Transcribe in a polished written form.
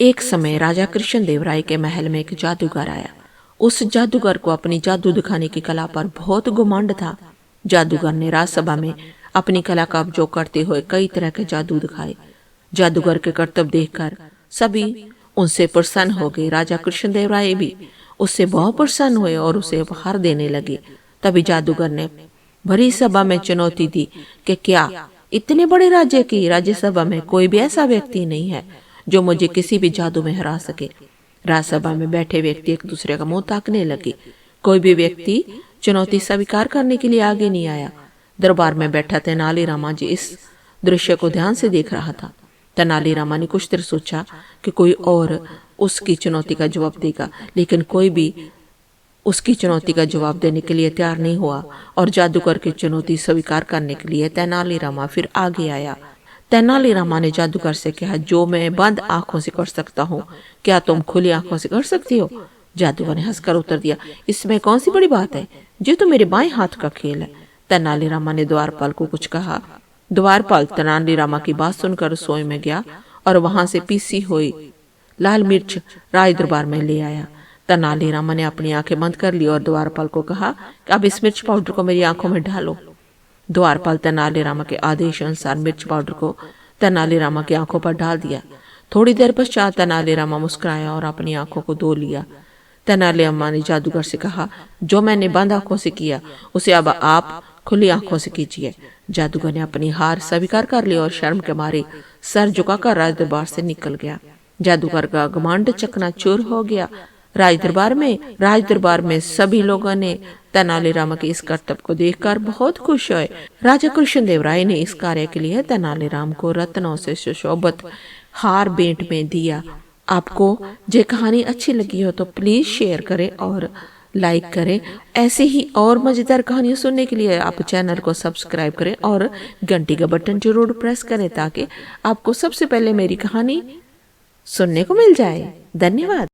एक समय राजा कृष्णदेव राय के महल में एक जादूगर आया। उस जादूगर को अपनी जादू दिखाने की कला पर बहुत घुमंड था। जादूगर ने राजसभा में अपनी कला का उपयोग करते हुए कई तरह के जादू दिखाए। जादूगर के कर्तव्य देखकर सभी उनसे प्रसन्न हो गए। राजा कृष्णदेव राय भी उससे बहुत प्रसन्न हुए और उसे उपहार देने लगे। तभी जादूगर ने भरी सभा में चुनौती दी कि क्या इतने बड़े राज्य की राज्यसभा में कोई भी ऐसा व्यक्ति नहीं है जो मुझे किसी भी जादू में हरा सके। राज्यसभा में बैठे व्यक्ति एक दूसरे का मुंह ताकने लगे। कोई भी व्यक्ति चुनौती स्वीकार करने के लिए आगे नहीं आया। दरबार में बैठा तेनालीरामा जी इस दृश्य को ध्यान से देख रहा था। तेनालीरामा ने कुछ देर सोचा कि कोई और उसकी चुनौती का जवाब देगा, लेकिन कोई भी उसकी चुनौती का जवाब देने के लिए तैयार नहीं हुआ और जादूगर की चुनौती स्वीकार करने के लिए तेनालीरामा फिर आगे आया। तेनालीरामा ने जादूगर से कहा, जो मैं बंद आंखों से कर सकता हूँ, क्या तुम खुली आंखों से कर सकती हो? जादूगर ने हंसकर उत्तर दिया, इसमें कौन सी बड़ी बात है, जो तो मेरे बाएं हाथ का खेल है। तेनालीरामा ने द्वारपाल को कुछ कहा। द्वारपाल तेनालीरामा की बात सुनकर रसोई में गया और वहां से पीसी हुई लाल मिर्च राज दरबार में ले आया। तेनालीरामा ने अपनी आंखें बंद कर ली और द्वारपाल को कहा कि अब इस मिर्च पाउडर को मेरी आंखों में डालो। द्वारपाल तेनालीरामा के आदेश अनुसार मिर्च पाउडर को तेनालीरामा की आंखों पर डाल दिया। थोड़ी देर पश्चात तेनालीरामा मुस्कुराया और अपनी आंखों को धो लिया। तेनालीरामा ने जादूगर से कहा, जो मैंने बंद आंखों से किया उसे अब आप खुली आंखों से कीजिए। जादूगर ने अपनी हार स्वीकार कर ली और शर्म के मारे सर झुकाकर राज दरबार से निकल गया। जादूगर का घमंड चकनाचूर हो गया। राज दरबार में सभी लोगों ने तेनालीरामा के इस कर्तव्य को देखकर बहुत खुश हुए। राजा कृष्णदेव राय ने इस कार्य के लिए तेनालीराम को रत्नों से सुशोभित हार भेंट में दिया। आपको ये कहानी अच्छी लगी हो तो प्लीज शेयर करें और लाइक करें। ऐसे ही और मजेदार कहानियां सुनने के लिए आप चैनल को सब्सक्राइब करें और घंटी का बटन जरूर प्रेस करें ताकि आपको सबसे पहले मेरी कहानी सुनने को मिल जाए। धन्यवाद।